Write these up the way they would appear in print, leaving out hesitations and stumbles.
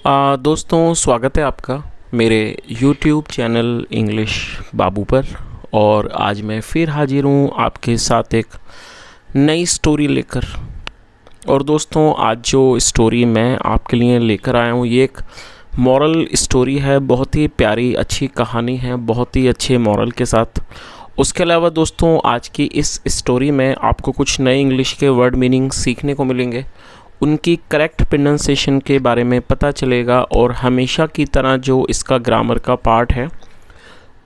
दोस्तों स्वागत है आपका मेरे YouTube चैनल इंग्लिश बाबू पर। और आज मैं फिर हाजिर हूँ आपके साथ एक नई स्टोरी लेकर। और दोस्तों आज जो स्टोरी मैं आपके लिए लेकर आया हूँ ये एक मॉरल स्टोरी है। बहुत ही प्यारी अच्छी कहानी है, बहुत ही अच्छे मॉरल के साथ। उसके अलावा दोस्तों आज की इस स्टोरी में आपको कुछ नए इंग्लिश के वर्ड मीनिंग सीखने को मिलेंगे, उनकी करेक्ट प्रोनाउंसिएशन के बारे में पता चलेगा और हमेशा की तरह जो इसका ग्रामर का पार्ट है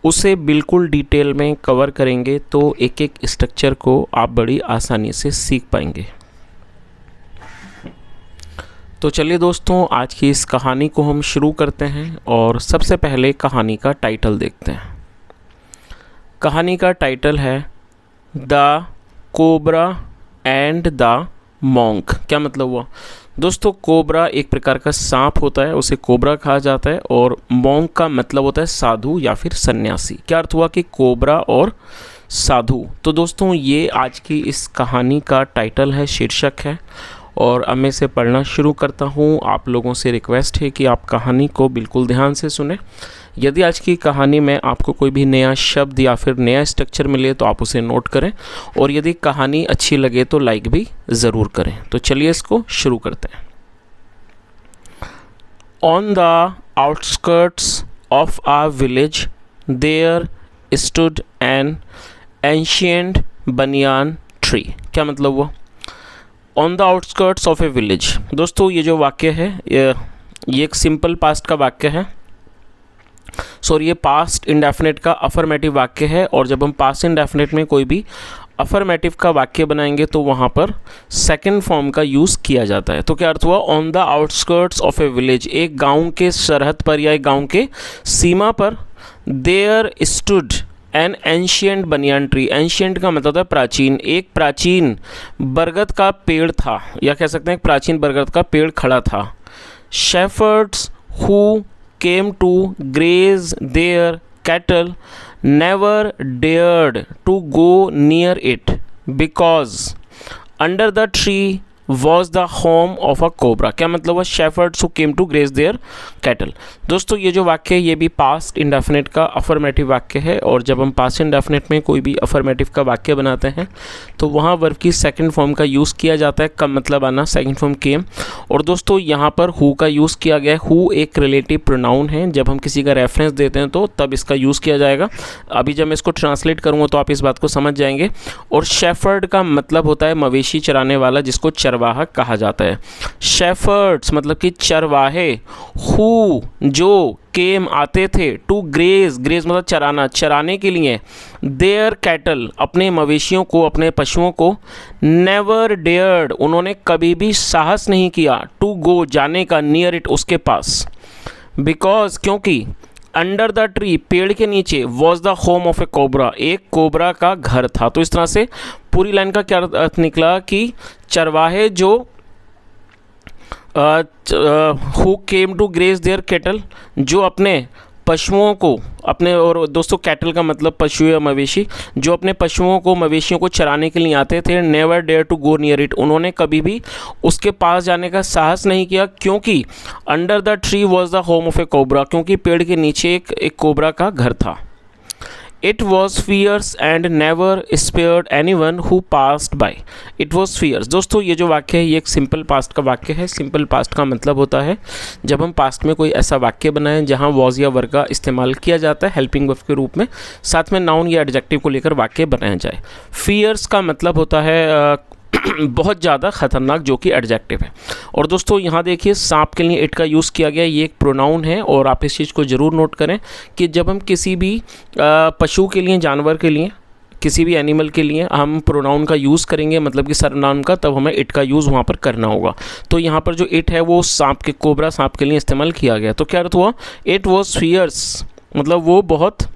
उसे बिल्कुल डिटेल में कवर करेंगे, तो एक एक स्ट्रक्चर को आप बड़ी आसानी से सीख पाएंगे। तो चलिए दोस्तों आज की इस कहानी को हम शुरू करते हैं और सबसे पहले कहानी का टाइटल देखते हैं। कहानी का टाइटल है the cobra and the monk. क्या मतलब हुआ दोस्तों? कोबरा एक प्रकार का सांप होता है, उसे कोबरा कहा जाता है, और मॉन्क का मतलब होता है साधु या फिर सन्यासी। क्या अर्थ हुआ कि कोबरा और साधु। तो दोस्तों ये आज की इस कहानी का टाइटल है, शीर्षक है। और अब मैं इसे पढ़ना शुरू करता हूँ। आप लोगों से रिक्वेस्ट है कि आप कहानी को बिल्कुल ध्यान से सुने। यदि आज की कहानी में आपको कोई भी नया शब्द या फिर नया स्ट्रक्चर मिले तो आप उसे नोट करें, और यदि कहानी अच्छी लगे तो लाइक भी ज़रूर करें। तो चलिए इसको शुरू करते हैं। On the outskirts of a village there stood an ancient banyan tree. क्या मतलब हुआ? On the outskirts of a village. दोस्तों ये जो वाक्य है ये एक सिंपल पास्ट का वाक्य है। ये पास्ट इंडेफिनिट का अफर्मेटिव वाक्य है, और जब हम पास्ट इंडेफिनिट में कोई भी अफर्मेटिव का वाक्य बनाएंगे तो वहाँ पर सेकंड फॉर्म का यूज़ किया जाता है। तो क्या अर्थ हुआ? On the outskirts of a village, एक गांव के सरहद पर या एक गांव के सीमा पर, there stood an ancient banyan tree. Ancient का मतलब है प्राचीन। एक प्राचीन बरगद का पेड़ था, या कह सकते हैं एक प्राचीन बरगद का पेड़ खड़ा था। Shepherd's who came to graze their cattle never dared to go near it because under the tree was the home of a cobra। क्या मतलब हुआ? shepherds who came to graze their cattle। दोस्तों ये जो वाक्य है ये भी पास्ट इंडेफिनिट का अफर्मेटिव वाक्य है, और जब हम पास्ट इंडेफिनिट में कोई भी अफर्मेटिव का वाक्य बनाते हैं तो वहाँ वर्ब की सेकंड फॉर्म का यूज़ किया जाता है। कब मतलब आना? सेकंड फॉर्म केम। और दोस्तों यहाँ पर हु का यूज़ किया गया है। हु एक रिलेटिव प्रोनाउन है, जब हम किसी का रेफरेंस देते हैं तो तब इसका यूज़ किया जाएगा। अभी जब मैं इसको ट्रांसलेट करूँगा तो आप इस बात को समझ जाएंगे। और शेफर्ड का मतलब होता है मवेशी चराने वाला, जिसको चरवाहा कहा जाता है। शेफर्ड्स मतलब कि चरवाहे, हु जो केम आते थे, टू ग्रेज, ग्रेज मतलब चराना, चराने के लिए, देयर कैटल अपने मवेशियों को, अपने पशुओं को, नेवर डेयर्ड उन्होंने कभी भी साहस नहीं किया, टू गो जाने का, नियर इट उसके पास, बिकॉज क्योंकि, अंडर द ट्री पेड़ के नीचे, was the home of A cobra एक कोबरा का घर था। तो इस तरह से पूरी लाइन का क्या अर्थ निकला कि चरवाहे जो who came to graze their cattle, जो अपने पशुओं को अपने, और दोस्तों कैटल का मतलब पशु या मवेशी, जो अपने पशुओं को, मवेशियों को चराने के लिए आते थे, never dare to go near it उन्होंने कभी भी उसके पास जाने का साहस नहीं किया, क्योंकि under the tree was the home of A cobra, क्योंकि पेड़ के नीचे एक कोबरा का घर था। It was fierce and never spared anyone who passed by। It was fierce। दोस्तों ये जो वाक्य है ये एक सिंपल पास्ट का वाक्य है। सिंपल पास्ट का मतलब होता है जब हम पास्ट में कोई ऐसा वाक्य बनाएं जहां वॉज या वर का इस्तेमाल किया जाता है हेल्पिंग वर्ब के रूप में, साथ में नाउन या एडजेक्टिव को लेकर वाक्य बनाया जाए। फियर्स का मतलब होता है बहुत ज़्यादा खतरनाक, जो कि एडजेक्टिव है। और दोस्तों यहाँ देखिए सांप के लिए इट का यूज़ किया गया, ये एक प्रोनाउन है, और आप इस चीज़ को ज़रूर नोट करें कि जब हम किसी भी पशु के लिए, जानवर के लिए, किसी भी एनिमल के लिए हम प्रोनाउन का यूज़ करेंगे, मतलब कि सर्वनाम का, तब हमें इट का यूज़ वहाँ पर करना होगा। तो यहाँ पर जो इट है वो सांप के, कोबरा सांप के लिए इस्तेमाल किया गया। तो क्या अर्थ हुआ? इट वॉज फियर्स मतलब वो बहुत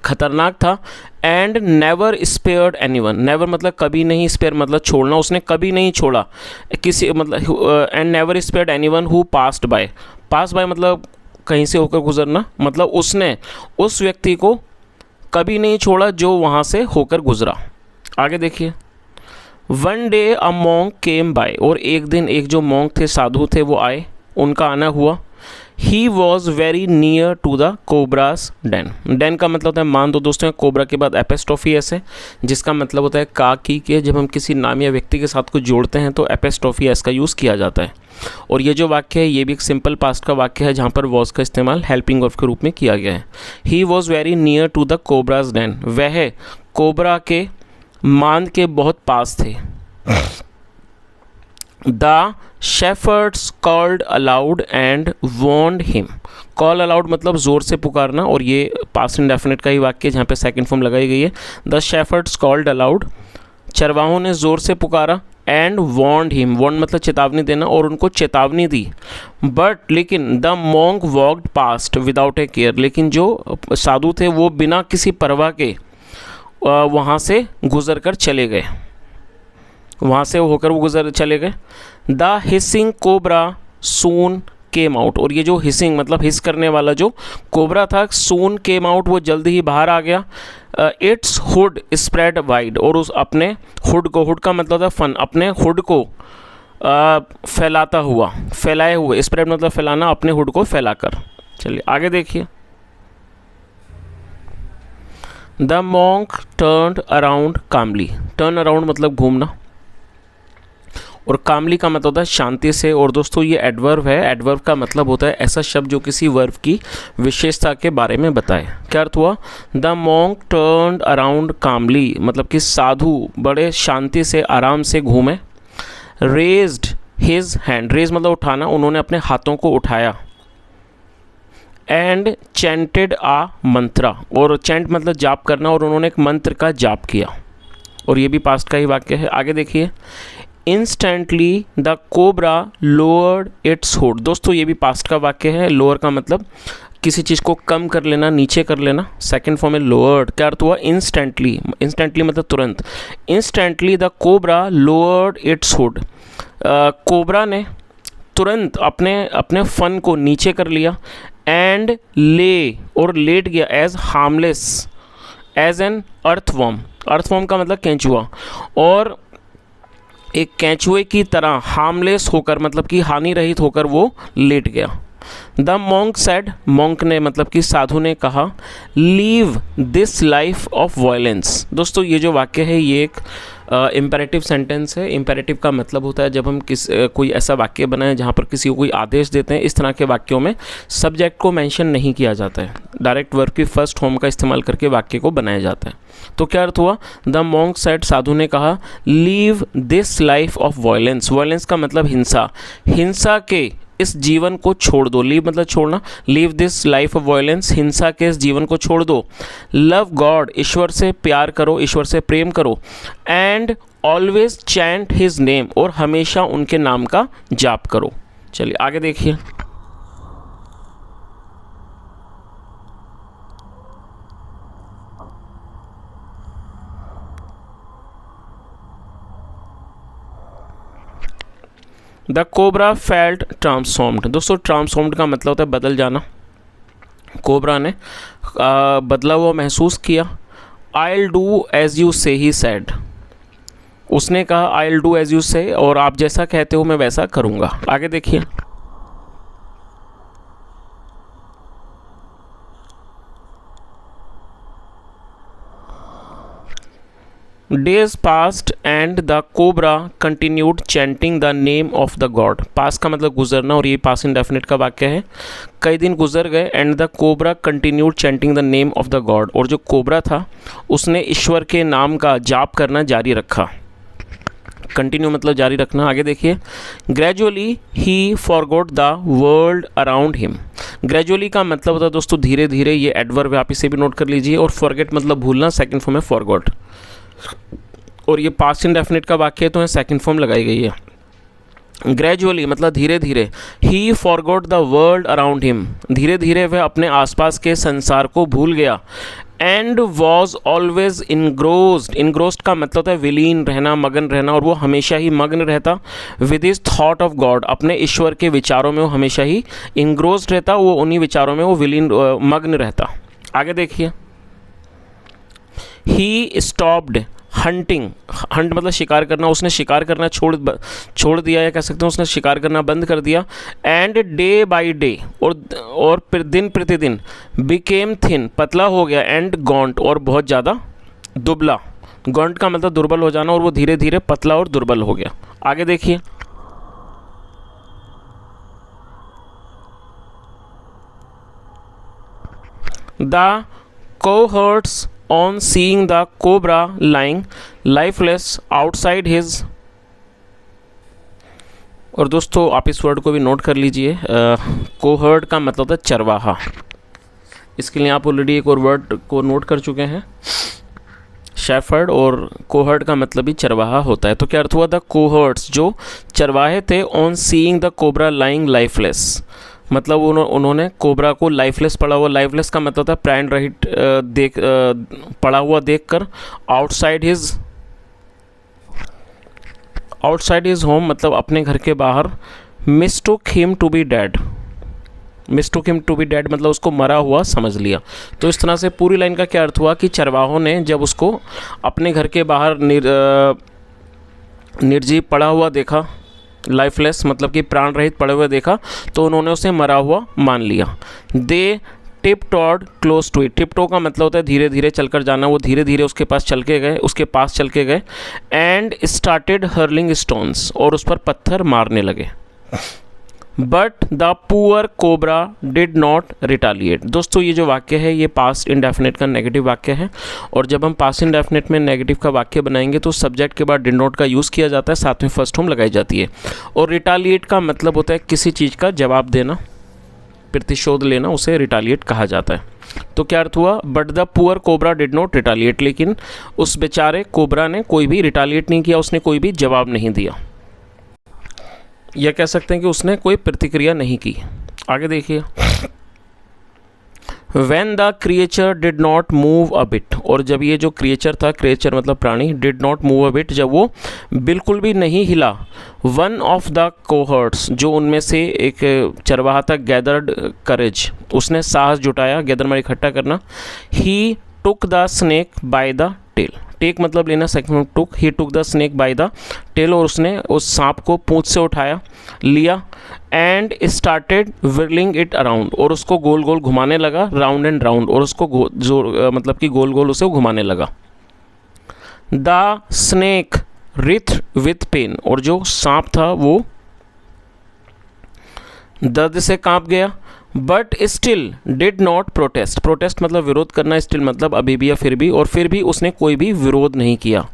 खतरनाक था, and never spared anyone, never मतलब कभी नहीं, स्पेयर मतलब छोड़ना, उसने कभी नहीं छोड़ा किसी, मतलब and never spared anyone who passed by. Pass by मतलब कहीं से होकर गुजरना, मतलब उसने उस व्यक्ति को कभी नहीं छोड़ा जो वहाँ से होकर गुजरा। आगे देखिए, one day a monk came by, और एक दिन एक जो मॉन्क थे, साधु थे, वो आए। उनका आना हुआ। He was very near to the cobra's den. Den का मतलब होता है, मान दो दोस्तों, कोबरा के बाद एपेस्ट्रोफी एस है, जिसका मतलब होता है का की के। जब हम किसी नाम या व्यक्ति के साथ कुछ जोड़ते हैं तो एपेस्ट्रोफी एस का यूज़ किया जाता है। और ये जो वाक्य है ये भी एक सिंपल पास्ट का वाक्य है, जहाँ पर वॉज का इस्तेमाल हेल्पिंग वर्ब के रूप में किया गया है। He was very near to the cobra's den. वह कोबरा के मांद के बहुत पास थे। The shepherds called aloud and warned him. Call aloud मतलब ज़ोर से पुकारना, और ये पास्ट इंडेफिनिट का ही वाक्य है जहाँ पे सेकंड फॉर्म लगाई गई है। द शेफर्ड्स कॉल्ड अलाउड, चरवाहों ने ज़ोर से पुकारा। एंड वॉर्न्ड हिम, वॉर्न मतलब चेतावनी देना, और उनको चेतावनी दी। बट लेकिन the monk walked past without A care. लेकिन जो साधु थे वो बिना किसी परवाह के वहाँ से गुजर कर चले गए, वहाँ से होकर वो गुजर चले गए। The hissing cobra soon came out. और ये जो हिसिंग मतलब हिस करने वाला जो कोबरा था, सून केम आउट, वो जल्दी ही बाहर आ गया। It's hood spread wide. और उस अपने हुड को, हुड का मतलब था फन, अपने हुड को फैलाता हुआ, फैलाए हुए, स्प्रेड मतलब फैलाना, अपने हुड को फैलाकर। चलिए आगे देखिए। The monk turned around calmly. Turn around मतलब घूमना, और कामली का मतलब होता है शांति से। और दोस्तों ये एडवर्ब है। एडवर्ब का मतलब होता है ऐसा शब्द जो किसी वर्ब की विशेषता के बारे में बताए। क्या अर्थ हुआ? द मॉन्क टर्न्ड अराउंड कामली मतलब कि साधु बड़े शांति से, आराम से घूमे। रेज्ड हिज हैंड, रेज मतलब उठाना, उन्होंने अपने हाथों को उठाया। एंड चैंटेड आ मंत्रा, और चैंट मतलब जाप करना, और उन्होंने एक मंत्र का जाप किया। और ये भी पास्ट का ही वाक्य है। आगे देखिए। Instantly the cobra lowered it's hood. दोस्तों ये भी पास्ट का वाक्य है। लोअर का मतलब किसी चीज़ को कम कर लेना, नीचे कर लेना। सेकंड फॉर्म में लोअर्ड। क्या अर्थ हुआ? इंस्टेंटली, इंस्टेंटली मतलब तुरंत। Instantly the cobra lowered it's hood. Cobra ने तुरंत अपने फन को नीचे कर लिया। एंड ले, और लेट गया। As harmless as an earthworm. Earthworm का मतलब केंचुआ, और एक केंचुए की तरह हार्मलेस होकर मतलब कि हानि रहित होकर वो लेट गया। द मॉन्क सेड, मॉन्क ने मतलब कि साधु ने कहा, leave this life of violence. दोस्तों ये जो वाक्य है ये एक इम्पेरेटिव सेंटेंस है। इम्पेरेटिव का मतलब होता है जब हम कोई ऐसा वाक्य बनाएं जहाँ पर किसी को कोई आदेश देते हैं। इस तरह के वाक्यों में सब्जेक्ट को मेंशन नहीं किया जाता है, डायरेक्ट वर्ब की फर्स्ट फॉर्म का इस्तेमाल करके वाक्य को बनाया जाता है। तो क्या अर्थ हुआ? द मॉन्क सेड, साधु ने कहा, leave this life of violence. Violence का मतलब हिंसा, हिंसा के इस जीवन को छोड़ दो। लीव मतलब छोड़ना, leave this life of violence, हिंसा के इस जीवन को छोड़ दो। लव गॉड, ईश्वर से प्यार करो, ईश्वर से प्रेम करो। And always chant his name, और हमेशा उनके नाम का जाप करो। चलिए आगे देखिए। The cobra felt transformed. दोस्तों ट्रांसफॉर्म्ड का मतलब होता है बदल जाना। कोबरा ने बदला हुआ महसूस किया। I'll do as you say, he said। उसने कहा I'll do as you say, और आप जैसा कहते हो मैं वैसा करूँगा। आगे देखिए। Days passed and the cobra continued chanting the name of the god। पास का मतलब गुजरना, और ये पास इंडेफिनिट का वाक्य है। कई दिन गुजर गए। And the cobra continued chanting the name of the God, और जो कोबरा था उसने ईश्वर के नाम का जाप करना जारी रखा। कंटिन्यू मतलब जारी रखना। आगे देखिए। Gradually he forgot the world around him. Gradually का मतलब होता है दोस्तों धीरे धीरे। ये एडवर्ब आप इसे भी नोट कर लीजिए। और फॉरगेट मतलब भूलना, सेकंड फॉर्म में फॉरगॉट। और ये पास्ट इंडेफिनिट का वाक्य है तो सेकंड फॉर्म लगाई गई है। ग्रेजुअली मतलब धीरे धीरे। ही forgot the world around him, धीरे धीरे वह अपने आसपास के संसार को भूल गया। एंड वॉज ऑलवेज इनग्रोस्ड, इनग्रोस्ड का मतलब होता है विलीन रहना, मगन रहना, और वो हमेशा ही मग्न रहता। With his thought of God, अपने ईश्वर के विचारों में वो हमेशा ही इनग्रोस्ड रहता, वो उन्हीं विचारों में वो विलीन मग्न रहता। आगे देखिए। ही स्टॉप्ड हंटिंग, हंट मतलब शिकार करना, उसने शिकार करना छोड़ दिया, या कह सकते हैं उसने शिकार करना बंद कर दिया। एंड डे बाई डे, और फिर दिन प्रतिदिन, बिकेम थिन पतला हो गया, एंड गॉन्ट और बहुत ज़्यादा दुबला। गॉन्ट का मतलब दुर्बल हो जाना, और वो धीरे धीरे पतला और दुर्बल हो गया। आगे देखिए, the cohorts on seeing the cobra lying lifeless outside his, और दोस्तों आप इस वर्ड को भी नोट कर लीजिए, कोहर्ट का मतलब होता है चरवाहा। इसके लिए आप ऑलरेडी एक और वर्ड को नोट कर चुके हैं, शेफर्ड, और कोहर्ट का मतलब भी चरवाहा होता है। तो क्या अर्थ हुआ, द कोहर्ट्स जो चरवाहे थे, on seeing the cobra lying lifeless, मतलब उन्होंने कोबरा को लाइफलेस पड़ा हुआ, लाइफलेस का मतलब था प्राण रहित पड़ा हुआ देखकर, आउटसाइड हिज होम मतलब अपने घर के बाहर, mistook him to be dead, mistook him to be dead मतलब उसको मरा हुआ समझ लिया। तो इस तरह से पूरी लाइन का क्या अर्थ हुआ कि चरवाहों ने जब उसको अपने घर के बाहर निर्जीव पड़ा हुआ देखा, लाइफलेस मतलब कि प्राण रहित पड़े हुए देखा, तो उन्होंने उसे मरा हुआ मान लिया। They tiptoed close to it, tiptoe का मतलब होता है धीरे धीरे चलकर जाना, वो धीरे धीरे उसके पास चल के गए, एंड स्टार्टेड हर्लिंग स्टोन्स, और उस पर पत्थर मारने लगे। But the poor cobra did not retaliate. दोस्तों ये जो वाक्य है ये पास्ट इंडेफिनिट का नेगेटिव वाक्य है, और जब हम पास्ट इंडेफिनिट में नेगेटिव का वाक्य बनाएंगे तो सब्जेक्ट के बाद डिड नॉट का यूज़ किया जाता है, साथ में फर्स्ट फॉर्म लगाई जाती है। और रिटालिएट का मतलब होता है किसी चीज़ का जवाब देना, प्रतिशोध लेना, उसे रिटालिएट कहा जाता है। तो क्या अर्थ हुआ, but the poor cobra did not retaliate, लेकिन उस बेचारे कोबरा ने कोई भी रिटालिएट नहीं किया, उसने कोई भी जवाब नहीं दिया, या कह सकते हैं कि उसने कोई प्रतिक्रिया नहीं की। आगे देखिए, When the creature did not move a bit, और जब ये जो क्रिएचर था, क्रिएचर मतलब प्राणी, did not move a bit जब वो बिल्कुल भी नहीं हिला, one of the cohorts जो उनमें से एक चरवाहा था, gathered courage उसने साहस जुटाया, gather मतलब इकट्ठा करना, he took the snake by the tail, take मतलब लेना, second took, he took the snake by the tail, और उसने उस सांप को पूंछ से उठाया लिया, and started whirling it around, और उसको गोल गोल घुमाने लगा, राउंड एंड राउंड, और उसको मतलब कि गोल गोल उसे घुमाने लगा। The snake writhed with pain, और जो सांप था वो दर्द से कांप गया, but still did not protest, protest मतलब विरोध करना, स्टिल मतलब अभी भी या फिर भी, और फिर भी उसने कोई भी विरोध नहीं किया।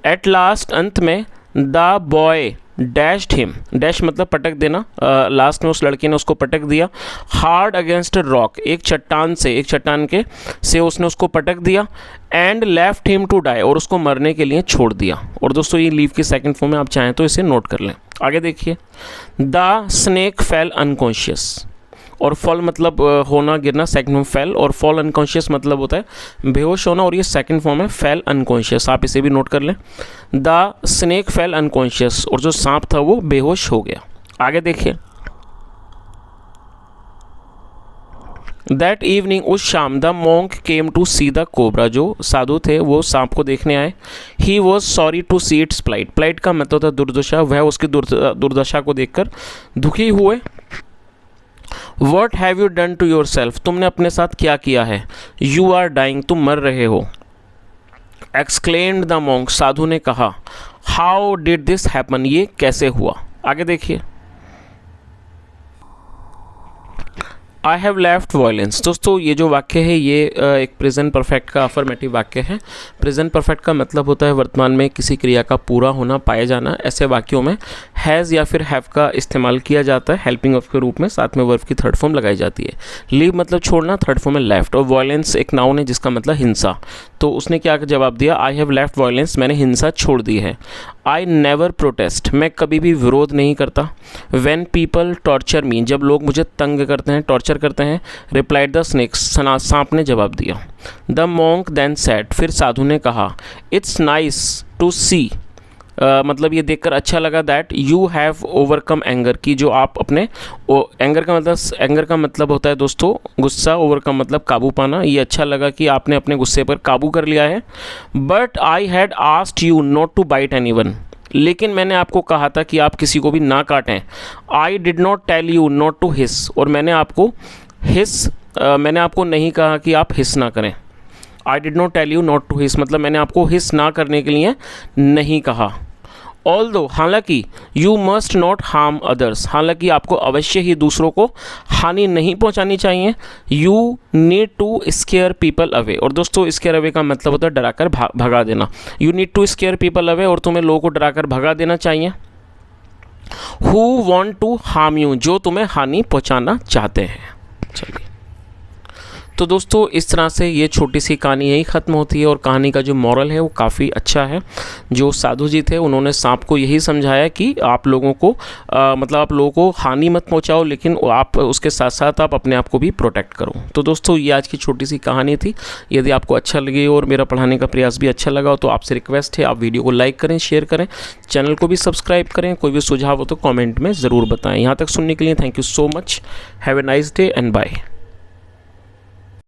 एट लास्ट अंत में, the boy dashed him, dash मतलब पटक देना, लास्ट में उस लड़के ने उसको पटक दिया, हार्ड अगेंस्ट रॉक, एक चट्टान से उसने उसको पटक दिया, and left him to die, और उसको मरने के लिए छोड़ दिया। और दोस्तों ये लीव की सेकंड फॉर्म में आप चाहें तो इसे नोट कर लें। आगे देखिए, द स्नेक फेल अनकॉन्शियस, और फॉल मतलब होना गिरना, सेकंड फॉर्म फेल, और फॉल अनकॉन्शियस मतलब होता है बेहोश होना, और ये सेकंड फॉर्म है फेल अनकॉन्शियस, आप इसे भी नोट कर लें। द स्नेक फेल अनकॉन्शियस, और जो सांप था वो बेहोश हो गया। आगे देखिए, दैट इवनिंग उस शाम, the monk came to see the cobra, जो साधु थे वो सांप को देखने आए। He was sorry to see its plight, plight का मतलब होता है दुर्दशा, वह उसकी दुर्दशा को देखकर दुखी हुए। What have you done to yourself, तुमने अपने साथ क्या किया है। You are dying, तुम मर रहे हो। Exclaimed the monk, साधु ने कहा। How did this happen, ये कैसे हुआ। आगे देखिए, आई हैव लेफ्ट वायलेंस। दोस्तों ये जो वाक्य है ये एक प्रेजेंट परफेक्ट का अफर्मेटिव वाक्य है। प्रेजेंट परफेक्ट का मतलब होता है वर्तमान में किसी क्रिया का पूरा होना, पाया जाना। ऐसे वाक्यों में हैज़ या फिर हैव का इस्तेमाल किया जाता है हेल्पिंग ऑफ के रूप में, साथ में वर्ब की थर्ड फॉर्म लगाई जाती है। लीव मतलब छोड़ना, थर्ड फॉर्म में लेफ्ट, और वायलेंस एक नाउन है जिसका मतलब हिंसा। तो उसने क्या जवाब दिया, आई हैव लेफ्ट वायलेंस, मैंने हिंसा छोड़ दी है। आई नेवर प्रोटेस्ट, मैं कभी भी विरोध नहीं करता। व्हेन पीपल टॉर्चर मी, जब लोग मुझे तंग करते हैं, टॉर्चर करते हैं। रिप्लाइड द स्नेक, सांप ने जवाब दिया। द मॉन्क देन सेड, फिर साधु ने कहा, इट्स नाइस टू सी मतलब ये देखकर अच्छा लगा that you have overcome anger, की जो आप अपने एंगर का मतलब होता है दोस्तों गुस्सा, ओवरकम मतलब काबू पाना। ये अच्छा लगा कि आपने अपने गुस्से पर काबू कर लिया है। But I had asked you not to bite anyone, लेकिन मैंने आपको कहा था कि आप किसी को भी ना काटें। I did not tell you not to hiss, और मैंने आपको नहीं कहा कि आप हिस ना करें। I did not tell you not to hiss मतलब मैंने आपको हिस ना करने के लिए नहीं कहा। ऑल्दो हालांकि, you must not harm others, हालांकि आपको अवश्य ही दूसरों को हानि नहीं पहुंचानी चाहिए। You need to scare people away, और दोस्तों स्केयर अवे का मतलब होता है डराकर भगा देना। You need to scare people away, और तुम्हें लोगों को डराकर भगा देना चाहिए। Who want to harm you, जो तुम्हें हानि पहुंचाना चाहते हैं। चलिए, तो दोस्तों इस तरह से ये छोटी सी कहानी यही ख़त्म होती है, और कहानी का जो मॉरल है वो काफ़ी अच्छा है। जो साधु जी थे उन्होंने सांप को यही समझाया कि आप लोगों को मतलब आप लोगों को हानि मत पहुंचाओ, लेकिन आप उसके साथ साथ आप अपने आप को भी प्रोटेक्ट करो। तो दोस्तों ये आज की छोटी सी कहानी थी। यदि आपको अच्छा लगे और मेरा पढ़ाने का प्रयास भी अच्छा लगा हो तो आपसे रिक्वेस्ट है आप वीडियो को लाइक करें, शेयर करें, चैनल को भी सब्सक्राइब करें। कोई भी सुझाव हो तो कॉमेंट में ज़रूर बताएँ। यहाँ तक सुनने के लिए thank you so much. Have a nice day and bye.